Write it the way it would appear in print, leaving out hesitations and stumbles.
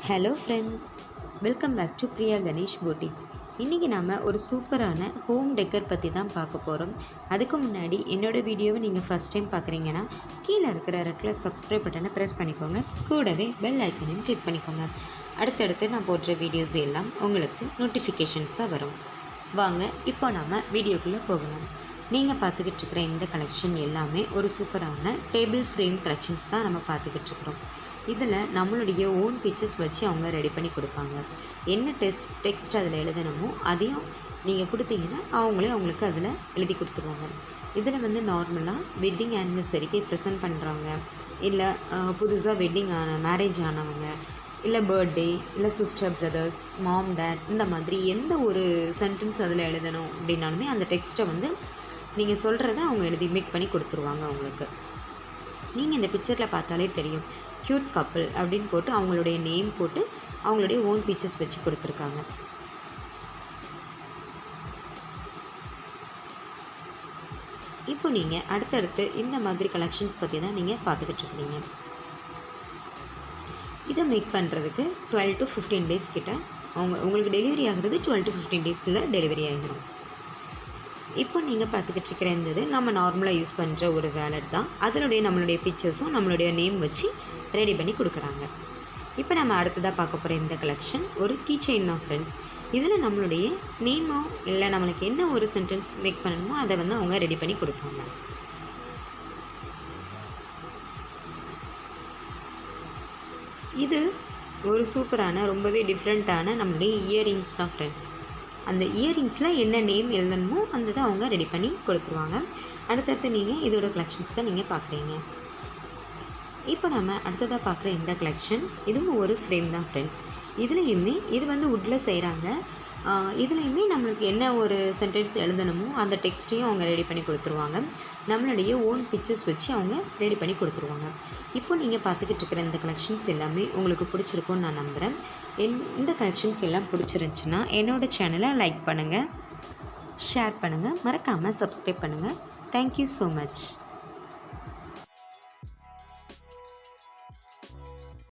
Hello friends, welcome back to Priya Ganesh boutique. இன்றைக்கி நாம் ஒரு சூப்பரான ஹோம் டெக்கர் பற்றி தான் பார்க்க போகிறோம். அதுக்கு முன்னாடி என்னோடய வீடியோவை நீங்கள் ஃபஸ்ட் டைம் பார்க்குறீங்கன்னா கீழே இருக்கிற ரெட்டில் சப்ஸ்கிரைப் பட்டனை ப்ரெஸ் பண்ணிக்கோங்க. கூடவே பெல் ஐக்கனையும் கிளிக் பண்ணிக்கோங்க. அடுத்தடுத்து நான் போடுற வீடியோஸ் எல்லாம் உங்களுக்கு நோட்டிஃபிகேஷன்ஸாக வரும். வாங்க இப்போ நாம் வீடியோக்குள்ளே போகலாம். நீங்கள் பார்த்துக்கிட்டு இருக்கிற இந்த கலெக்ஷன் எல்லாமே ஒரு சூப்பரான டேபிள் ஃப்ரேம் கலெக்ஷன்ஸ் தான் நம்ம பார்த்துக்கிட்டு இருக்கிறோம். இதில் நம்மளுடைய ஓன் பிக்சர்ஸ் வச்சு அவங்க ரெடி பண்ணி கொடுப்பாங்க. என்ன டெக்ஸ்ட் அதில் எழுதணுமோ அதையும் நீங்கள் கொடுத்தீங்கன்னா அவங்களுக்கு அதில் எழுதி கொடுத்துருவாங்க. இதில் வந்து நார்மலாக வெட்டிங் ஆனிவர்சரிக்கு ப்ரெசென்ட் பண்ணுறவங்க, இல்லை புதுசாக மேரேஜ் ஆனவங்க, இல்லை பர்த்டே, இல்லை சிஸ்டர் பிரதர்ஸ், மாம் டேட், இந்த மாதிரி எந்த ஒரு சென்டென்ஸ் அதில் எழுதணும் அப்படின்னாலுமே அந்த டெக்ஸ்ட்டை வந்து நீங்கள் சொல்கிறத அவங்க எழுதி மேக் பண்ணி கொடுத்துருவாங்க அவங்களுக்கு. நீங்கள் இந்த பிக்சரில் பார்த்தாலே தெரியும், க்யூட் கப்பிள் அப்படின்னு போட்டு அவங்களுடைய நேம் போட்டு அவங்களுடைய ஓன் பிக்சர்ஸ் வச்சு கொடுத்துருக்காங்க. இப்போ நீங்கள் அடுத்தடுத்து இந்த மாதிரி கலெக்ஷன்ஸ் பற்றி தான் நீங்கள் பார்த்துக்கிட்டு இருக்கீங்க. இதை மேக் பண்ணுறதுக்கு 12 to 15 days கிட்ட உங்களுக்கு டெலிவரி ஆகிறது 12 to 15 days டெலிவரி ஆகிடும். இப்போ நீங்கள் பார்த்துக்கிட்டு இருக்கிற இருந்தது நம்ம நார்மலாக யூஸ் பண்ணுற ஒரு வேலட் தான். அதனுடைய நம்மளுடைய பிக்சர்ஸும் நம்மளுடைய நேம் வச்சு ரெடி பண்ணி கொடுக்குறாங்க. இப்போ நம்ம அடுத்ததாக பார்க்க போகிற இந்த கலெக்ஷன் ஒரு கீ செயின் தான் ஃப்ரெண்ட்ஸ். இதில் நம்மளுடைய நேமோ இல்லை நம்மளுக்கு என்ன ஒரு சென்டென்ஸ் மேக் பண்ணணுமோ அதை வந்து அவங்க ரெடி பண்ணி கொடுப்பாங்க. இது ஒரு சூப்பரான ரொம்பவே டிஃப்ரெண்ட்டான நம்மளுடைய இயரிங்ஸ் தான் ஃப்ரெண்ட்ஸ். அந்த இயரிங்ஸில் என்ன நேம் எழுதணுமோ அந்த இதை அவங்க ரெடி பண்ணி கொடுத்துருவாங்க. அடுத்தடுத்து நீங்கள் இதோட கலெக்ஷன்ஸ் தான் நீங்கள் பார்க்குறீங்க. இப்போ நம்ம அடுத்ததாக பார்க்குற இந்த கலெக்ஷன் இதுவும் ஒரு ஃப்ரேம் தான் ஃப்ரெண்ட்ஸ். இதுலேயுமே இது வந்து வுட்டில் செய்கிறாங்க. இதுலேயுமே நம்மளுக்கு என்ன ஒரு சென்டென்ஸ் எழுதணுமோ அந்த டெக்ஸ்ட்டையும் அவங்க ரெடி பண்ணி கொடுத்துருவாங்க. நம்மளுடைய ஓன் பிக்சர்ஸ் வச்சு அவங்க ரெடி பண்ணி கொடுத்துருவாங்க. இப்போ நீங்கள் பார்த்துக்கிட்டு இருக்கிற இந்த கலெக்ஷன்ஸ் எல்லாமே உங்களுக்கு பிடிச்சிருக்கும்னு நான் நம்புகிறேன். இந்த கலெக்ஷன்ஸ் எல்லாம் பிடிச்சிருந்துச்சுன்னா என்னோடய சேனலை லைக் பண்ணுங்கள், ஷேர் பண்ணுங்கள், மறக்காமல் சப்ஸ்கிரைப் பண்ணுங்கள். Thank you so much.